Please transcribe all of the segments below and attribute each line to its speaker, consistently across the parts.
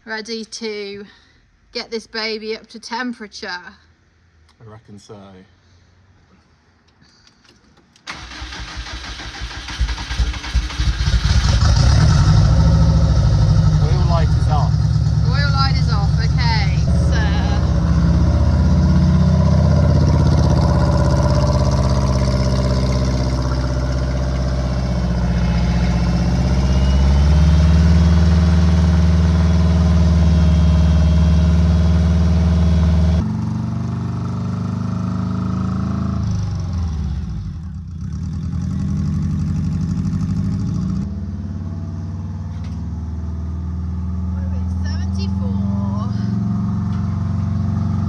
Speaker 1: ready to get this baby up to temperature.
Speaker 2: I reckon so. Oil light is off.
Speaker 1: Oil light is off, okay, so...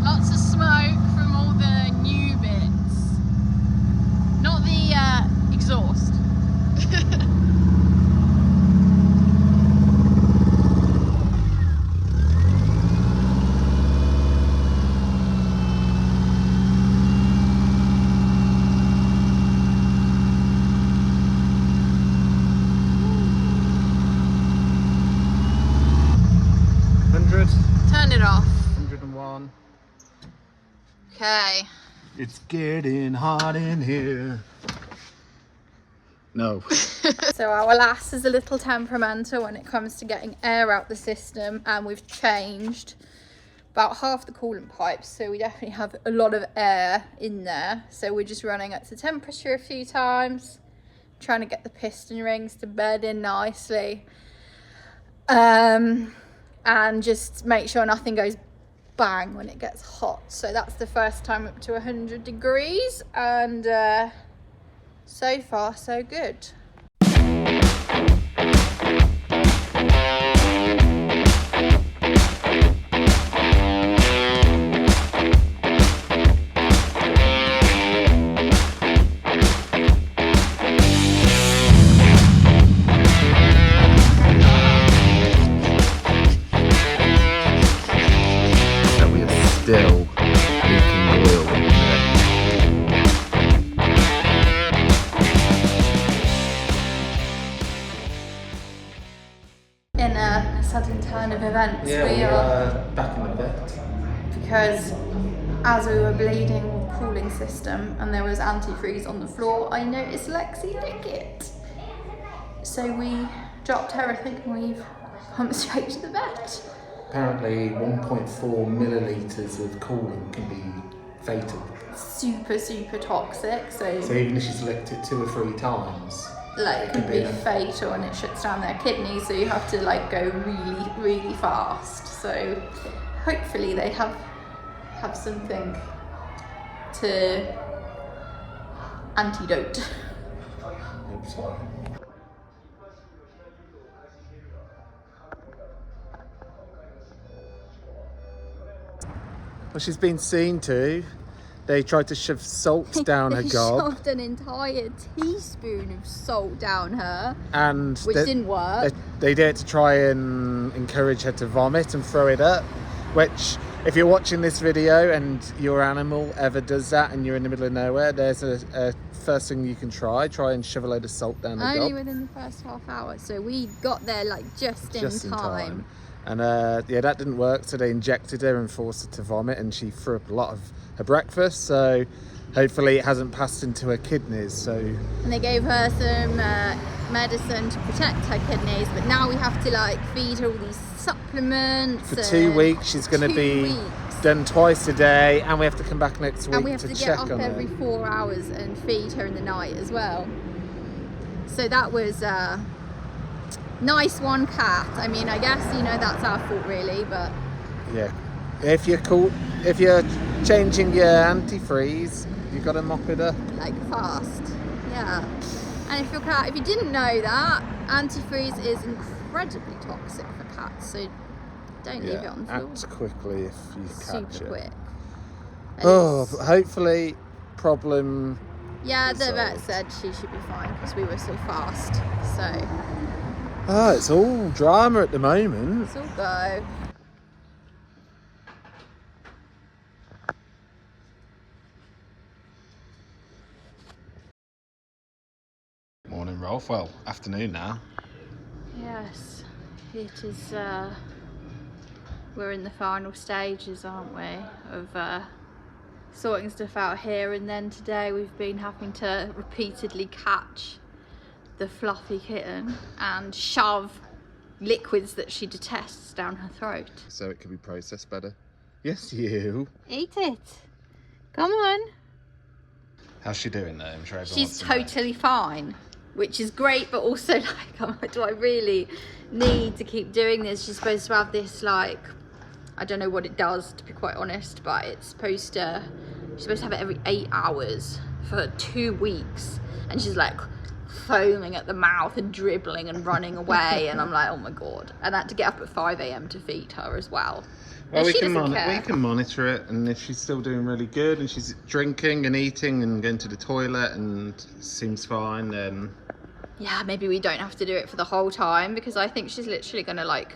Speaker 1: Lots of smoke from all the new bits. Not the exhaust. Turn it off.
Speaker 2: 101.
Speaker 1: Okay.
Speaker 2: It's getting hot in here. No.
Speaker 1: So our lass is a little temperamental when it comes to getting air out the system, and we've changed about half the coolant pipes, so we definitely have a lot of air in there. So we're just running up to temperature a few times, trying to get the piston rings to bed in nicely, and just make sure nothing goes bang when it gets hot. So that's the first time up to 100 degrees, and so far so good.
Speaker 2: Still leaking oil in there.
Speaker 1: In a sudden turn of events,
Speaker 2: Yeah, we are back in the vet.
Speaker 1: because as we were bleeding with the cooling system and there was antifreeze on the floor, I noticed Lexi lick it. So we dropped everything and we've come straight to the vet.
Speaker 2: Apparently 1.4 millilitres of coolant can be fatal.
Speaker 1: Super toxic, so
Speaker 2: even if she's licked it 2 or 3 times,
Speaker 1: like it could be fatal, and it shuts down their kidneys, so you have to like go really fast. So hopefully they have something to antidote.
Speaker 2: I hope so. Well, she's been seen to. They tried to shove salt down her gob.
Speaker 1: They shoved an entire teaspoon of salt down her,
Speaker 2: and
Speaker 1: which didn't work.
Speaker 2: They did it to try and encourage her to vomit and throw it up, which, if you're watching this video and your animal ever does that and you're in the middle of nowhere, there's a first thing you can try and shove a load of salt down the gob.
Speaker 1: Only within the first half hour, so we got there like just in time.
Speaker 2: And yeah, that didn't work, so they injected her and forced her to vomit, and she threw up a lot of her breakfast, so hopefully it hasn't passed into her kidneys. So,
Speaker 1: and they gave her some medicine to protect her kidneys, but now we have to like feed her all these supplements.
Speaker 2: For 2 weeks she's going to be done twice a day, and we have to come back next week
Speaker 1: and we have to
Speaker 2: check
Speaker 1: get up
Speaker 2: on
Speaker 1: every
Speaker 2: her.
Speaker 1: 4 hours and feed her in the night as well. So that was nice one, cat. I mean, I guess, you know, that's our fault really, but
Speaker 2: yeah, if you're changing your antifreeze, you've got to mop it up
Speaker 1: like fast. Yeah. And if you didn't know that, antifreeze is incredibly toxic for cats, so don't leave it on the floor.
Speaker 2: Act quickly if you catch
Speaker 1: Super
Speaker 2: it.
Speaker 1: quick.
Speaker 2: Oh, hopefully problem.
Speaker 1: Yeah, the vet said she should be fine because we were so fast. So
Speaker 2: oh, it's all drama at the moment.
Speaker 1: it's all go.
Speaker 2: Morning, Rolf. Well, afternoon now.
Speaker 1: Yes, it is we're in the final stages, aren't we, of sorting stuff out here. And then today we've been having to repeatedly catch the fluffy kitten and shove liquids that she detests down her throat.
Speaker 2: So it can be processed better. Yes, you.
Speaker 1: Eat it. Come on.
Speaker 2: How's she doing though? I'm sure everyone
Speaker 1: She's
Speaker 2: wants to know.
Speaker 1: totally fine, which is great, but also like, do I really need to keep doing this? She's supposed to have this, like, I don't know what it does, to be quite honest, but she's supposed to have it every 8 hours for 2 weeks, and she's like foaming at the mouth and dribbling and running away, and I'm like, oh my god. And I had to get up at 5 a.m. to feed her as well.
Speaker 2: Well, we
Speaker 1: She
Speaker 2: can,
Speaker 1: doesn't care.
Speaker 2: we can monitor it, and if she's still doing really good and she's drinking and eating and going to the toilet and seems fine, then
Speaker 1: Yeah, maybe we don't have to do it for the whole time, because I think she's literally gonna like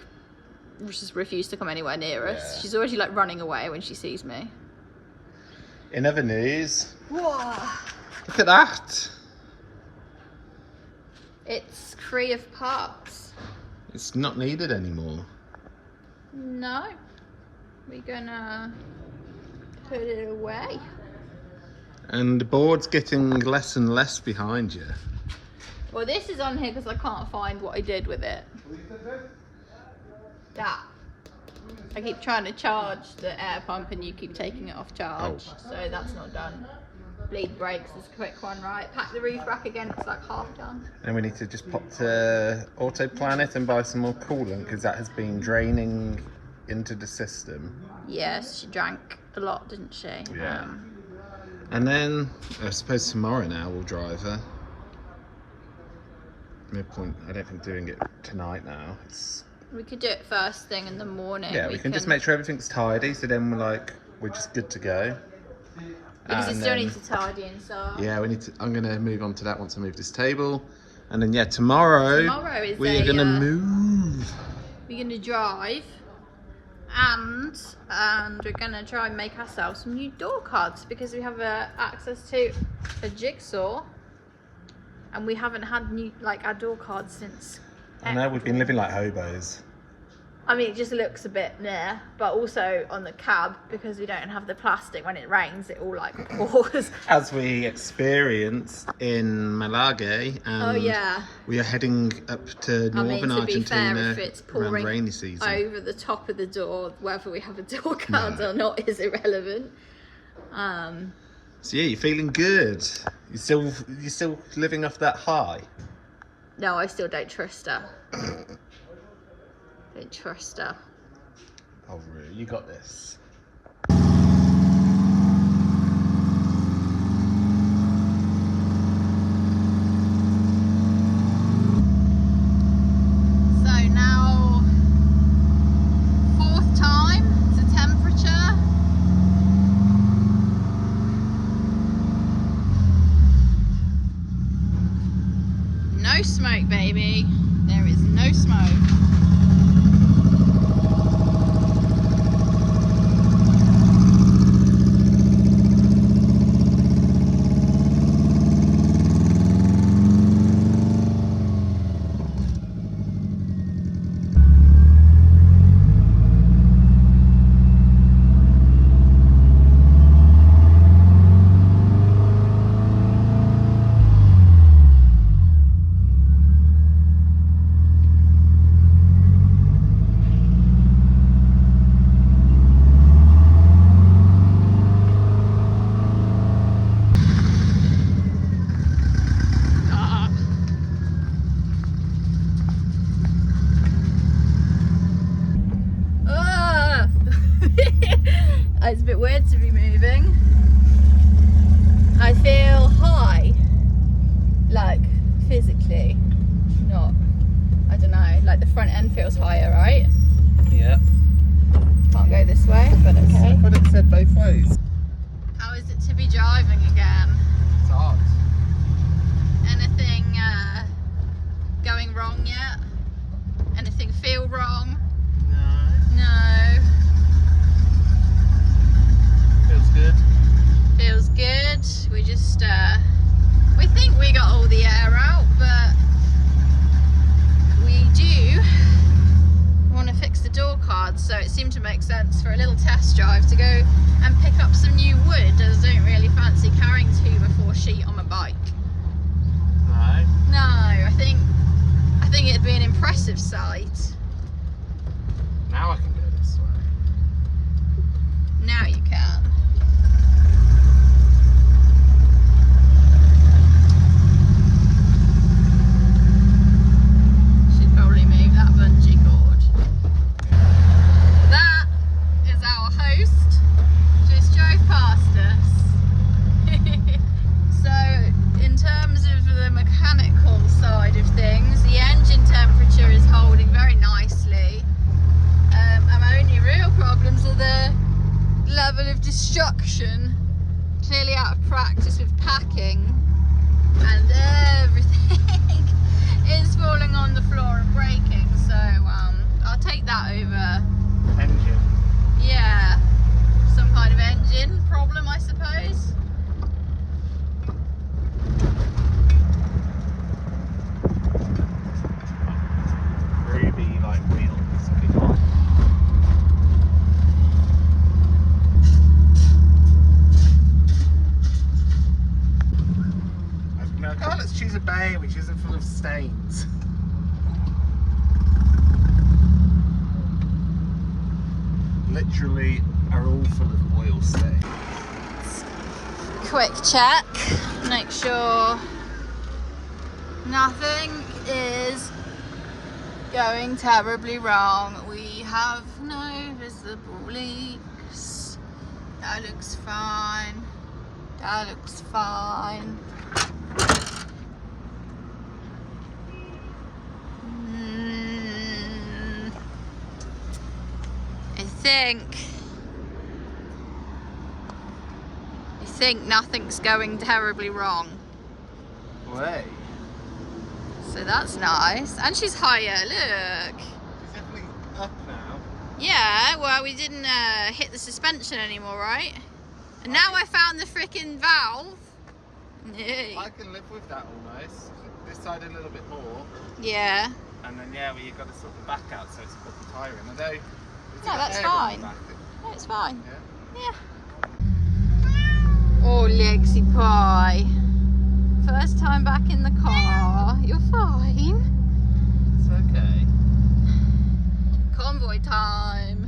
Speaker 1: just refuse to come anywhere near us.
Speaker 2: Yeah.
Speaker 1: She's already like running away when she sees me.
Speaker 2: in other news,
Speaker 1: Whoa.
Speaker 2: look at that.
Speaker 1: It's free of parts.
Speaker 2: It's not needed anymore.
Speaker 1: No. We're gonna put it away.
Speaker 2: And the board's getting less and less behind you.
Speaker 1: Well, this is on here because I can't find what I did with it. That. I keep trying to charge the air pump and you keep taking it off charge.
Speaker 2: Oh.
Speaker 1: So that's not done. Bleed brakes is a quick one, right? Pack the roof rack again, it's like half done.
Speaker 2: And we need to just pop to Autoplanet and buy some more coolant, because that has been draining into the system.
Speaker 1: Yes, she drank a lot, didn't she?
Speaker 2: Yeah. And then I suppose tomorrow now we'll drive her. No point, I don't think doing it tonight now.
Speaker 1: We could do it first thing in the morning.
Speaker 2: Yeah, we can just make sure everything's tidy, so then we're just good to go.
Speaker 1: Because you
Speaker 2: And
Speaker 1: still
Speaker 2: then-
Speaker 1: need to tidy inside.
Speaker 2: Yeah, I'm going to move on to that once I move this table. And then, yeah, tomorrow
Speaker 1: Is
Speaker 2: we are going to move.
Speaker 1: We're going to drive, and we're going to try and make ourselves some new door cards, because we have access to a jigsaw, and we haven't had our door cards since.
Speaker 2: I know, we've been living like hobos.
Speaker 1: I mean, it just looks a bit meh, but also on the cab, because we don't have the plastic, when it rains it all like pours.
Speaker 2: As we experienced in Malaga, and we are heading up to northern
Speaker 1: to be
Speaker 2: Argentina
Speaker 1: fair, if it's
Speaker 2: around
Speaker 1: pouring
Speaker 2: rainy season.
Speaker 1: over the top of the door, whether we have a door card or not is irrelevant.
Speaker 2: So yeah, you're feeling good. You're still living off that high.
Speaker 1: No, I still don't trust her. Don't trust her.
Speaker 2: Oh, Rue, you got this.
Speaker 1: So now, 4th time to temperature. No smoke, baby. There is no smoke. It's a bit weird to be moving. I feel high, like physically, not, I don't know, like the front end feels higher, right?
Speaker 2: Yeah.
Speaker 1: Can't go this way, but okay.
Speaker 2: But it said both ways.
Speaker 1: How is it to be driving again?
Speaker 2: It's hot.
Speaker 1: Anything going wrong yet? Anything feel wrong?
Speaker 2: No.
Speaker 1: No.
Speaker 2: Feels good.
Speaker 1: Feels good. We just, we think we got all the air out, but we do want to fix the door cards. So it seemed to make sense for a little test drive to go and pick up some new wood, as I don't really fancy carrying 2x4 sheet on my bike. No, I think it'd be an impressive sight.
Speaker 2: Now I can go this way.
Speaker 1: Now you can. Should probably move that bungee cord. That is our host. Just drove past us. So, in terms of the mechanical side of things, the engine temperature is holding very nicely. And my only real problems are the level of destruction. Clearly out of practice with packing, and everything is falling on the floor and breaking. So I'll take that over.
Speaker 2: Engine.
Speaker 1: Yeah, some kind of engine problem, I suppose.
Speaker 2: Ruby like wheels. Good on. Oh, let's choose a bay which isn't full of stains. Literally are all full of oil stains.
Speaker 1: Quick check, make sure nothing is going terribly wrong. We have no visible leaks. That looks fine. That looks fine. I think nothing's going terribly wrong.
Speaker 2: Way.
Speaker 1: So that's nice. And she's higher, look.
Speaker 2: She's definitely up now.
Speaker 1: Yeah, well, we didn't hit the suspension anymore, right? And now I found the frickin' valve. Yay.
Speaker 2: I can live with that almost. This side a little bit more.
Speaker 1: Yeah.
Speaker 2: And then yeah, well, you've got to sort the back out so it's put the tyre in. Although
Speaker 1: No, that's fine. No, it's fine.
Speaker 2: Yeah.
Speaker 1: Yeah. Oh, Legsy pie. First time back in the car. You're fine.
Speaker 2: It's okay.
Speaker 1: Convoy time.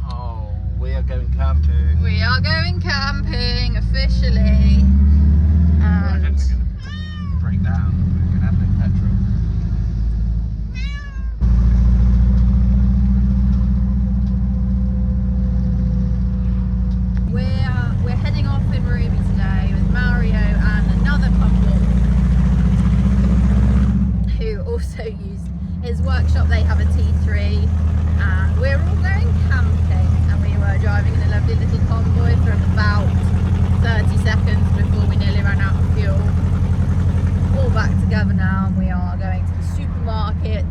Speaker 2: Oh, we are going camping.
Speaker 1: We are going camping officially.
Speaker 2: I
Speaker 1: And
Speaker 2: think we're going to break down. We're going to have no petrol.
Speaker 1: we're heading off in Ruby today with Mario and another couple who also use his workshop. They have a T3 and we're all going camping, and we were driving in a lovely little convoy for about 30 seconds before we nearly ran out of fuel. All back together now, and we are going to the supermarket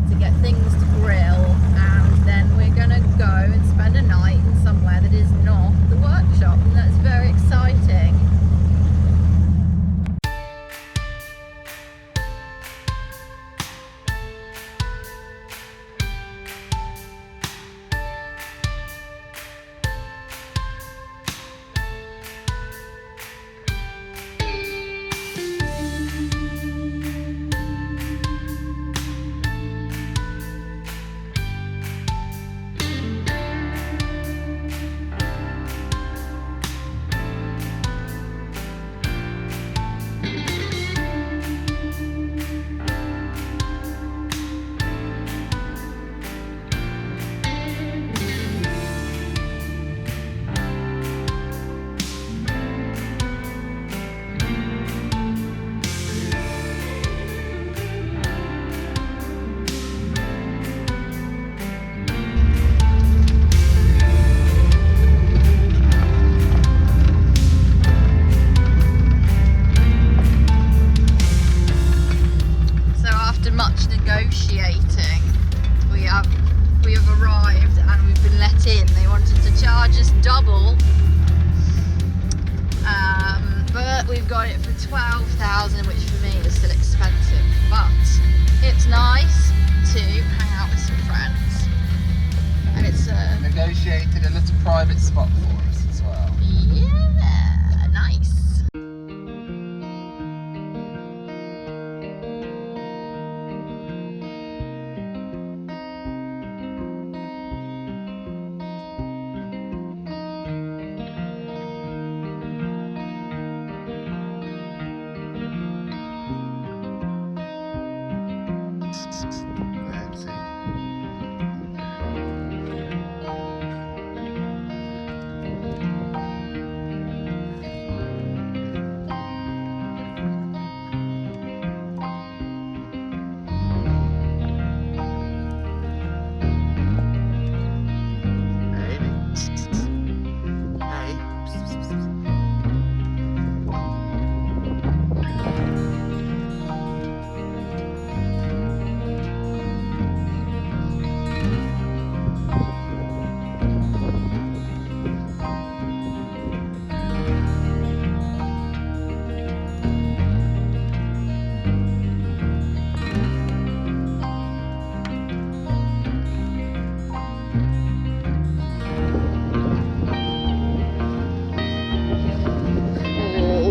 Speaker 1: to get things to grill, and then we're gonna go and spend a night in somewhere that is not the workshop, and that's very exciting. Negotiating, we have arrived and we've been let in. They wanted to charge us double, but we've got it for 12,000, which for me is still expensive, but it's nice to hang out with some friends.
Speaker 2: negotiated a little private spot for us as well.
Speaker 1: Yeah, nice.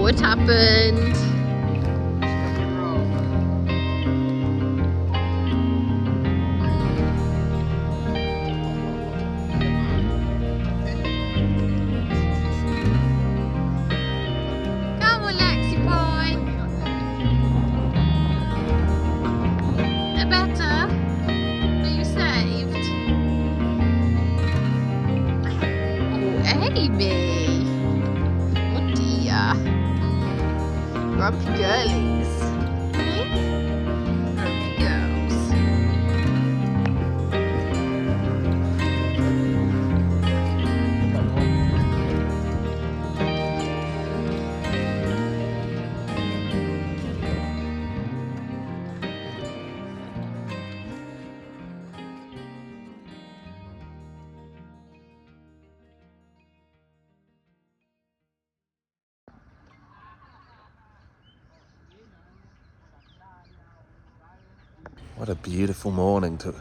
Speaker 1: What happened? Come on, Lexi boy. A better? Are you saved? Oh, Amy. Oh dear. Grumpy girlies. Grumpy girls.
Speaker 2: What a beautiful morning to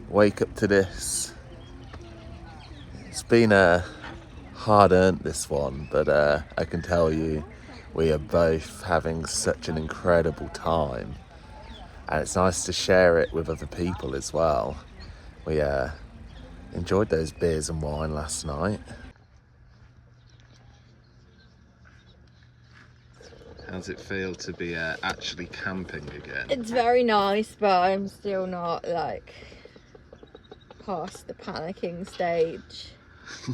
Speaker 2: wake up to this. It's been hard earned, this one, but I can tell you we are both having such an incredible time, and it's nice to share it with other people as well. We enjoyed those beers and wine last night. How's it feel to be actually camping again?
Speaker 1: It's very nice, but I'm still not like past the panicking stage.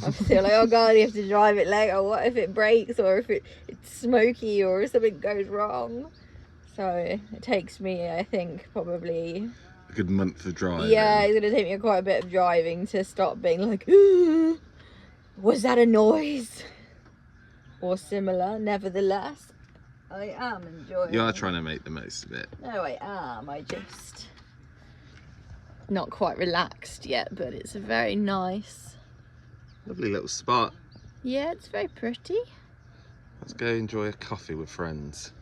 Speaker 1: I'm still like, oh god, you have to drive it later. What if it breaks, or if it's smoky, or if something goes wrong? So it takes me, I think, probably
Speaker 2: A good month of driving.
Speaker 1: Yeah, it's gonna take me quite a bit of driving to stop being like, was that a noise? Or similar. Nevertheless, I am enjoying it.
Speaker 2: You are trying to make the most of it.
Speaker 1: No, I am. I just not quite relaxed yet, but it's a very nice.
Speaker 2: Lovely little spot.
Speaker 1: Yeah, it's very pretty.
Speaker 2: Let's go enjoy a coffee with friends.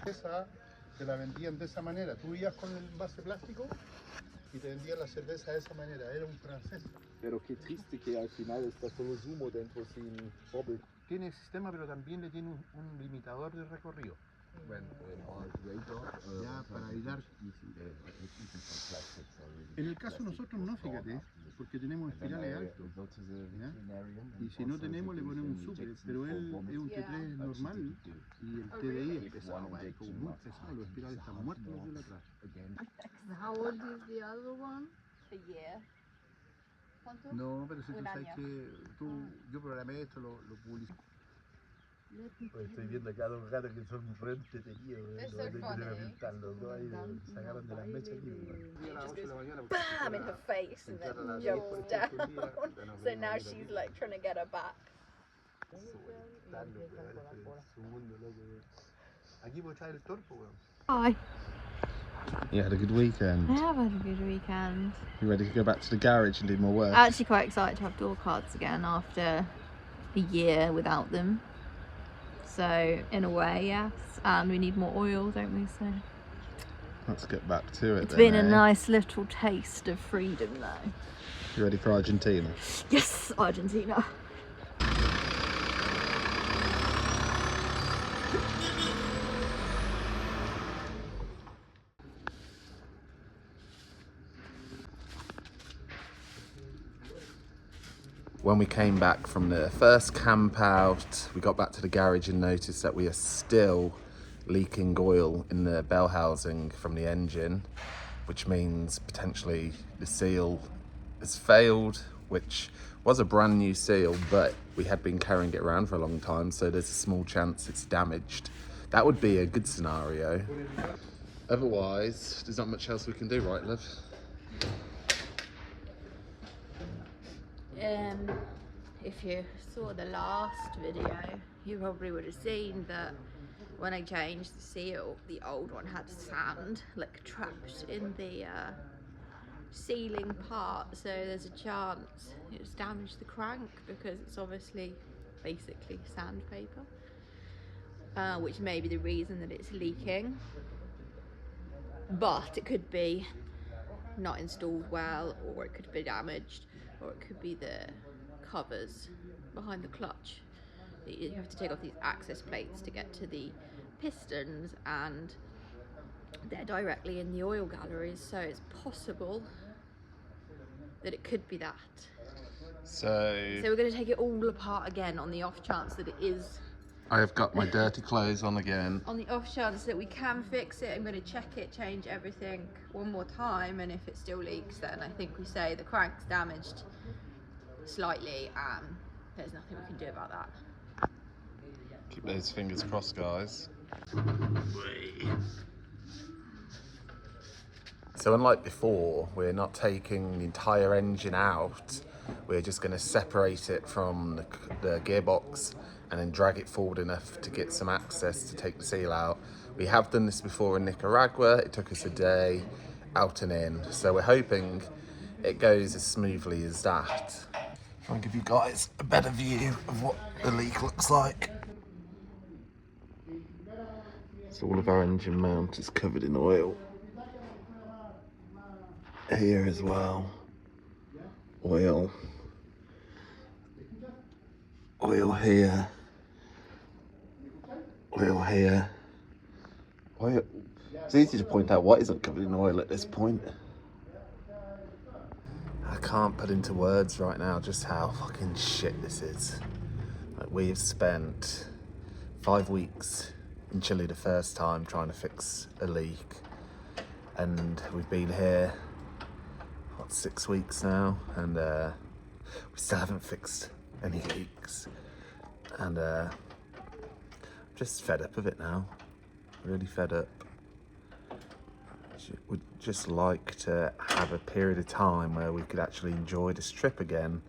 Speaker 3: Esa te la vendían de esa manera. Tú ibas con el envase plástico y te vendían la cerveza de esa manera. Era un francés.
Speaker 4: Pero qué triste que al final está solo zumo dentro sin bubble.
Speaker 3: Tiene sistema, pero también le tiene un limitador de recorrido.
Speaker 4: When all radar,
Speaker 3: Ya, para evitar. En el caso nosotros no, fíjate, porque tenemos espirales altos. ¿Ya? Y si no tenemos le ponemos un super, pero él es un T3 normal y el TDI es pesado, como muy pesado, los espirales están muertos los de atrás.
Speaker 1: How old is the other one? A year. ¿Cuánto?
Speaker 3: No, pero si tú sabes que yo programé esto, lo publicé.
Speaker 4: Estoy viendo acá dos gatos que son re entretenidos.
Speaker 1: They're
Speaker 4: No
Speaker 1: so
Speaker 4: tengo que
Speaker 1: funny.
Speaker 4: pintar los dos ahí, sacaron de las mechas aquí.
Speaker 1: Bam in her face and then jumps down. So now she's like trying to get her back.
Speaker 3: Aquí puedo echar el torpo, weón.
Speaker 1: Hi.
Speaker 2: You had a good weekend.
Speaker 1: I have had a good weekend.
Speaker 2: You ready to go back to the garage and do more work?
Speaker 1: Actually quite excited to have door cards again after a year without them. So in a way, yes. And we need more oil, don't we? So
Speaker 2: Let's get back to it.
Speaker 1: it's been a nice little taste of freedom though.
Speaker 2: You ready for Argentina?
Speaker 1: Yes, Argentina.
Speaker 2: When we came back from the first camp out, we got back to the garage and noticed that we are still leaking oil in the bell housing from the engine, which means potentially the seal has failed, which was a brand new seal, but we had been carrying it around for a long time, so there's a small chance it's damaged. That would be a good scenario. Otherwise, there's not much else we can do, right, love?
Speaker 1: If you saw the last video, you probably would have seen that when I changed the seal, the old one had sand like trapped in the sealing part, so there's a chance it's damaged the crank because it's obviously basically sandpaper, which may be the reason that it's leaking. But it could be not installed well, or it could be damaged, or it could be the covers behind the clutch. You have to take off these access plates to get to the pistons, and they're directly in the oil galleries, so it's possible that it could be that. So we're going to take it all apart again on the off chance that it is.
Speaker 2: I have got my dirty clothes on again.
Speaker 1: On the off chance that we can fix it, I'm going to check it, change everything one more time, and if it still leaks, then I think we say the crank's damaged slightly and there's nothing we can do about that.
Speaker 2: Keep those fingers crossed, guys. So unlike before, we're not taking the entire engine out. We're just going to separate it from the gearbox and then drag it forward enough to get some access to take the seal out. We have done this before in Nicaragua. It took us a day out and in. So we're hoping it goes as smoothly as that. I'll give you guys a better view of what the leak looks like. So all of our engine mount is covered in oil. Here as well. Oil. Oil here. Oil here. Oil. It's easy to point out what isn't covered in oil at this point. I can't put into words right now just how fucking shit this is. Like, we've spent 5 weeks in Chile the first time trying to fix a leak, and we've been here, what, 6 weeks now, and we still haven't fixed any leaks, and I'm just fed up of it now, really fed up. Would just like to have a period of time where we could actually enjoy this trip again.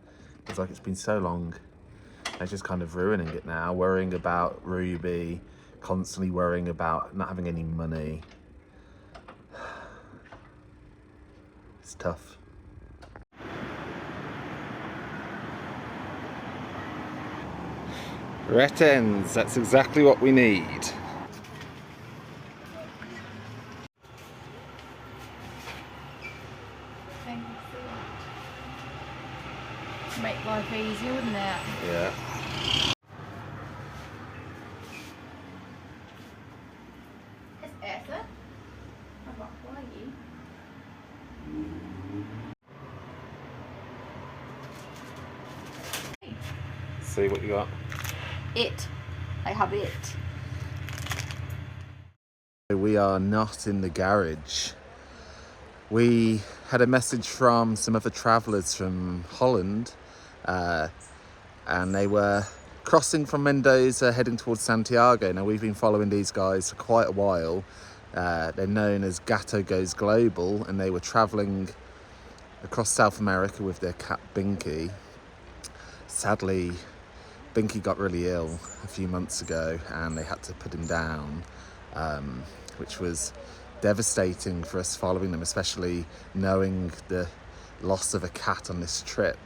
Speaker 2: It's like it's been so long. It's just kind of ruining it now, worrying about Ruby, constantly worrying about not having any money. It's tough. Retens, that's exactly what we need.
Speaker 1: Make life easier, wouldn't it?
Speaker 2: Yeah.
Speaker 1: It's Essa. I'm not flying.
Speaker 2: See what you got.
Speaker 1: I have it.
Speaker 2: We are not in the garage. We had a message from some other travellers from Holland, and they were crossing from Mendoza heading towards Santiago. Now, we've been following these guys for quite a while. They're known as Gato Goes Global, and they were travelling across South America with their cat Binky. Sadly, Binky got really ill a few months ago and they had to put him down, which was devastating for us following them, especially knowing the loss of a cat on this trip.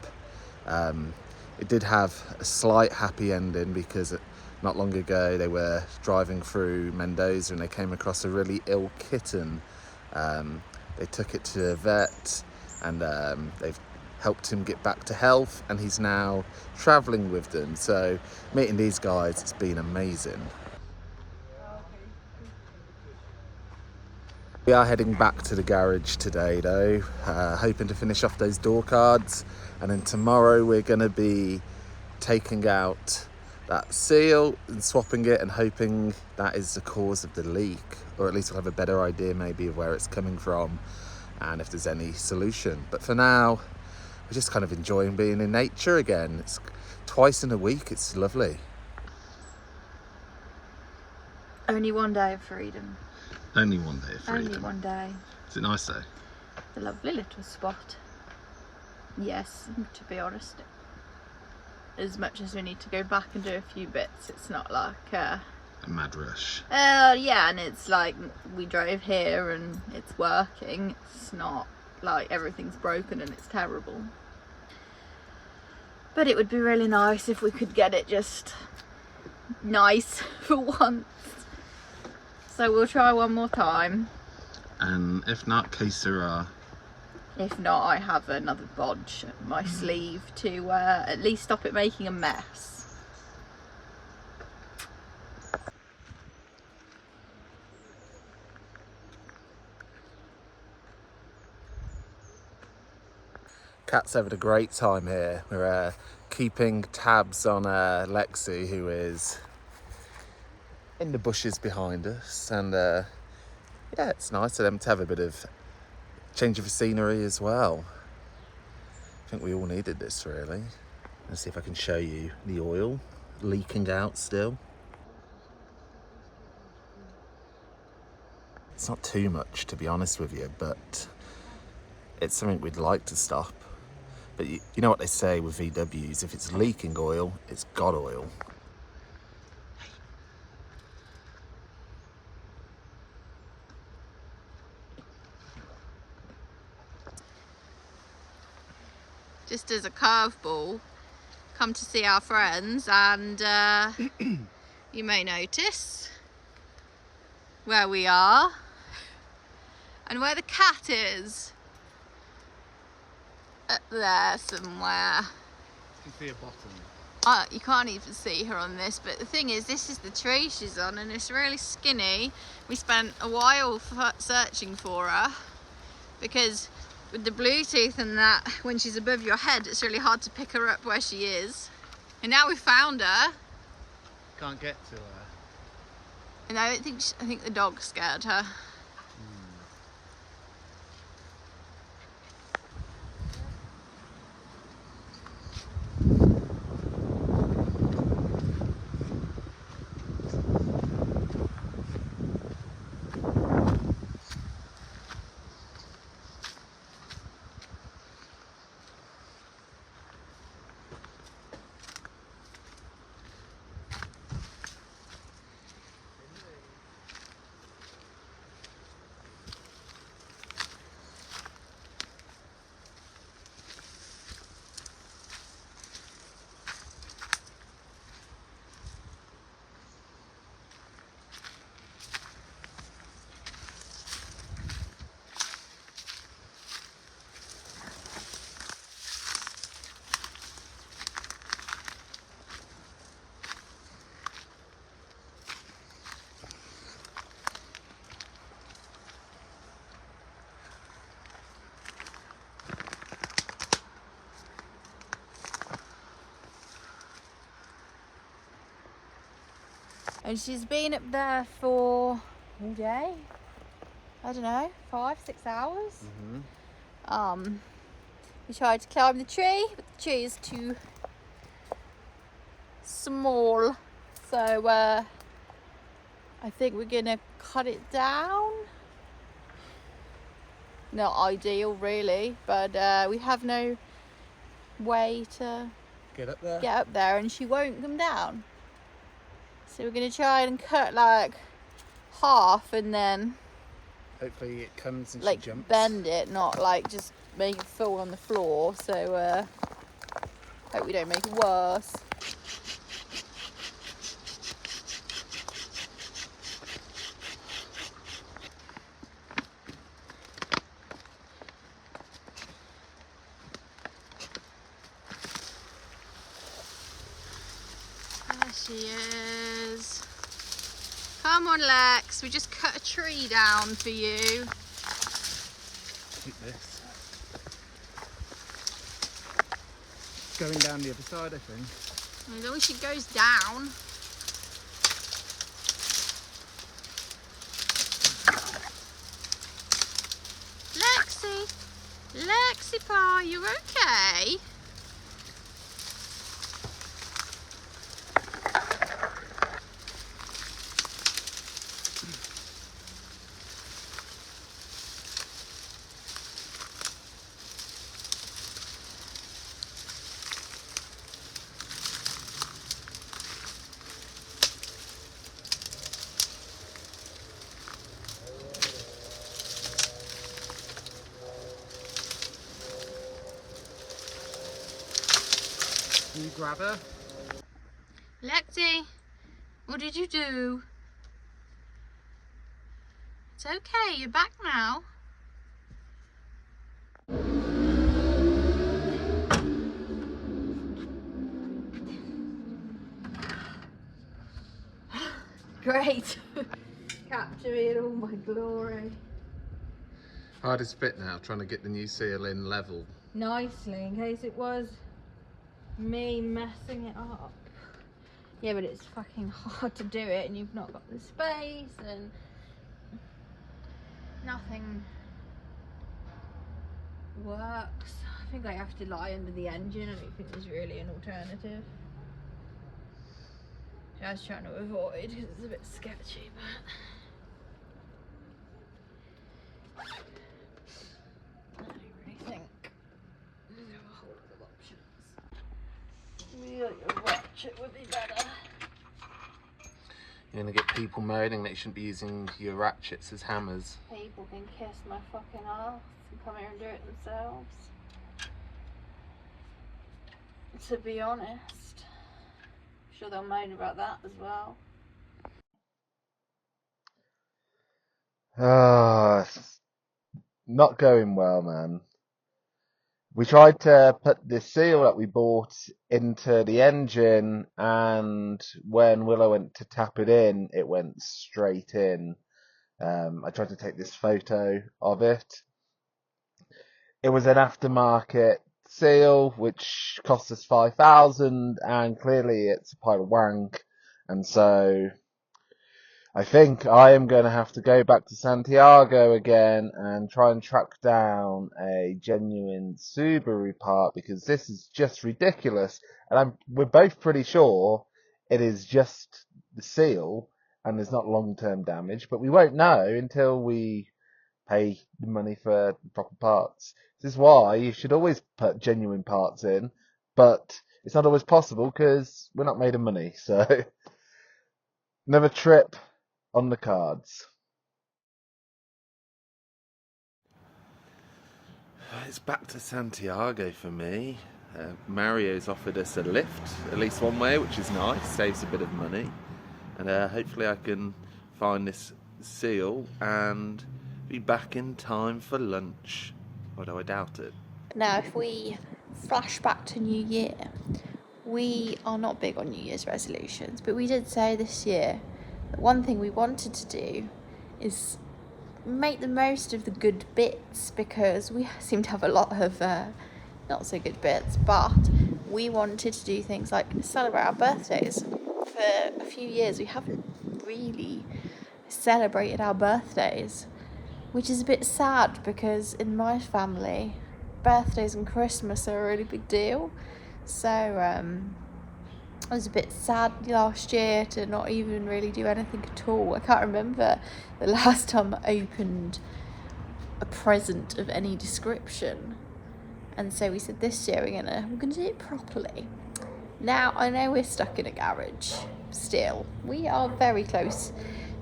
Speaker 2: It did have a slight happy ending because not long ago they were driving through Mendoza and they came across a really ill kitten. They took it to a vet and they've helped him get back to health, and he's now travelling with them. So meeting these guys, it's been amazing. We are heading back to the garage today though, hoping to finish off those door cards, and then tomorrow we're going to be taking out that seal and swapping it and hoping that is the cause of the leak, or at least we'll have a better idea maybe of where it's coming from and if there's any solution. But for now, we're just kind of enjoying being in nature again. It's twice in a week, it's lovely.
Speaker 1: Only one day of freedom.
Speaker 2: Only one day of freedom.
Speaker 1: Only one day.
Speaker 2: Is it nice though?
Speaker 1: It's a lovely little spot. Yes, to be honest. As much as we need to go back and do a few bits, it's not like
Speaker 2: a mad rush.
Speaker 1: Yeah, and it's like we drove here and it's working. It's not like everything's broken and it's terrible. But it would be really nice if we could get it just nice for once. So we'll try one more time.
Speaker 2: And if not, que sera.
Speaker 1: If not, I have another bodge up my sleeve to at least stop it making a mess.
Speaker 2: Kat's having a great time here. We're keeping tabs on Lexi, who is in the bushes behind us, and yeah, it's nice for them to have a bit of change of scenery as well. I think we all needed this really. Let's see if I can show you the oil leaking out still. It's not too much, to be honest with you, but it's something we'd like to stop. But you know what they say with VWs, if it's leaking oil, it's got oil.
Speaker 1: Just as a curveball, come to see our friends, and you may notice where we are and where the cat is. Up there somewhere.
Speaker 2: You can see a bottom.
Speaker 1: You can't even see her on this, but the thing is, this is the tree she's on and it's really skinny. We spent a while searching for her because with the Bluetooth and that, when she's above your head, it's really hard to pick her up where she is. And now we found her.
Speaker 2: Can't get to her.
Speaker 1: And I think the dog scared her. And she's been up there for all day. I don't know, 5-6 hours. We tried to climb the tree, but the tree is too small. So I think we're gonna cut it down. Not ideal really, but we have no way to
Speaker 2: Get up there.
Speaker 1: get up there, and she won't come down. So we're going to try and cut like half and then
Speaker 2: Hopefully it comes and
Speaker 1: like
Speaker 2: she jumps.
Speaker 1: bend it, not like just make it fall on the floor. So hope we don't make it worse. she is. Come on, Lex. We just cut a tree down for you.
Speaker 2: Keep this.
Speaker 3: Going down the other side, I think.
Speaker 1: As long as she goes down. Lexi Pa, you okay?
Speaker 2: Can you grab her?
Speaker 1: Lexi, what did you do? It's okay, you're back now. Great. Capture me in all my glory.
Speaker 2: Hardest bit now, trying to get the new seal in level.
Speaker 1: Nicely, in case it was me messing it up. Yeah, but it's fucking hard to do it and you've not got the space and nothing works. I think I have to lie under the engine. I don't think there's really an alternative. I was trying to avoid because it's a bit sketchy, but I don't really think there's a whole lot of options. Maybe like a ratchet would be better.
Speaker 2: You're going to get people moaning that you shouldn't be using your ratchets as hammers.
Speaker 1: People can kiss my fucking ass and come here and do it themselves. To be honest, I'm sure they'll moan about that as well.
Speaker 2: It's not going well, man. We tried to put the seal that we bought into the engine, and when Willow went to tap it in, it went straight in. I tried to take this photo of it. It was an aftermarket seal, which cost us 5,000, and clearly it's a pile of wank. And so I think I am going to have to go back to Santiago again and try and track down a genuine Subaru part, because this is just ridiculous. And we're both pretty sure it is just the seal and there's not long-term damage, but we won't know until we pay the money for the proper parts. This is why you should always put genuine parts in, but it's not always possible because we're not made of money. So another trip on the cards. It's back to Santiago for me. Mario's offered us a lift, at least one way, which is nice, saves a bit of money. And hopefully I can find this seal and be back in time for lunch. Although I doubt it.
Speaker 1: Now, if we flash back to New Year, we are not big on New Year's resolutions, but we did say this year that one thing we wanted to do is make the most of the good bits, because we seem to have a lot of not so good bits, but we wanted to do things like celebrate our birthdays. For a few years we haven't really celebrated our birthdays, which is a bit sad because in my family birthdays and Christmas are a really big deal. So I was a bit sad last year to not even really do anything at all. I can't remember the last time I opened a present of any description. And so we said this year we're gonna do it properly. Now, I know we're stuck in a garage still. We are very close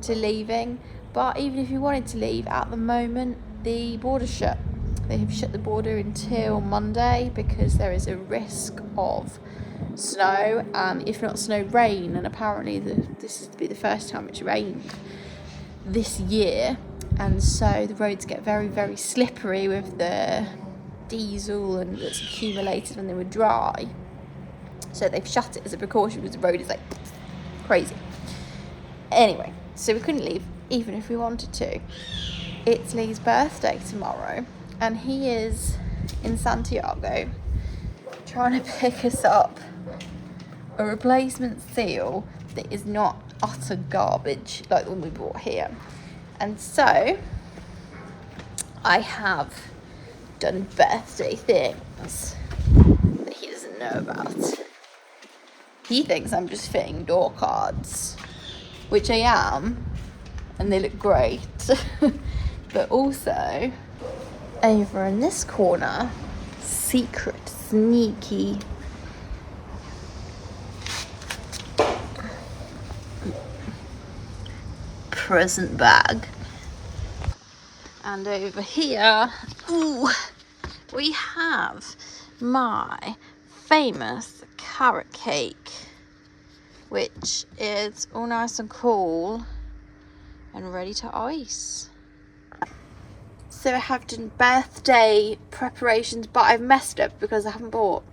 Speaker 1: to leaving, but even if you wanted to leave at the moment, the border's shut. They have shut the border until Monday because there is a risk of snow, and if not snow, rain. And apparently this is to be the first time it's rained this year, and so the roads get very, very slippery with the diesel and that's accumulated when they were dry. So they've shut it as a precaution because the road is like Crazy. Anyway, so we couldn't leave even if we wanted to. It's Lee's birthday tomorrow, and he is in Santiago trying to pick us up a replacement seal that is not utter garbage like the one we bought here. And so I have done birthday things that he doesn't know about. He thinks I'm just fitting door cards, which I am, and they look great. But also, over in this corner, secret, sneaky present bag. And over here, ooh, we have my famous carrot cake, which is all nice and cool and ready to ice. So I have done birthday preparations, but I've messed up because I haven't bought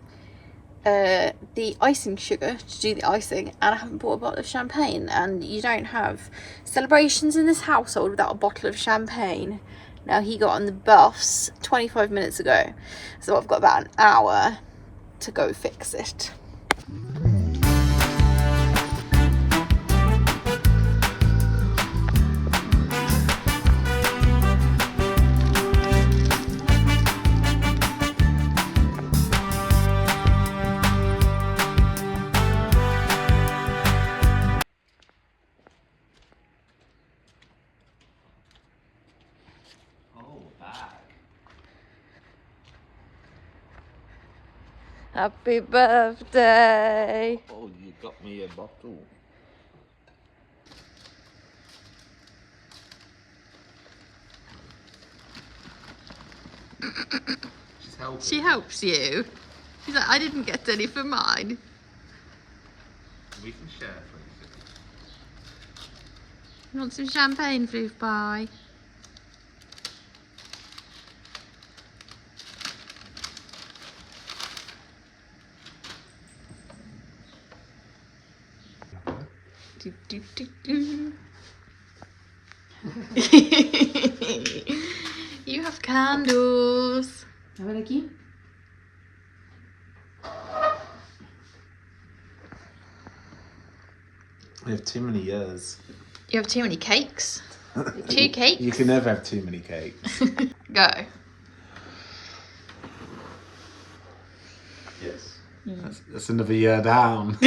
Speaker 1: the icing sugar to do the icing, and I haven't bought a bottle of champagne, and you don't have celebrations in this household without a bottle of champagne. Now, he got on the bus 25 minutes ago, so I've got about an hour to go fix it. Happy birthday.
Speaker 2: Oh, you got me a bottle. She's helping.
Speaker 1: She helps you. She's like, I didn't get any for mine.
Speaker 2: We can share, please.
Speaker 1: You want some champagne, Floof Pie? Do, do, do, do. You have candles. A ver aquí.
Speaker 2: We have too many years.
Speaker 1: You have too many cakes. 2 cakes.
Speaker 2: You can never have too many cakes.
Speaker 1: Go.
Speaker 2: Yes. That's another year down.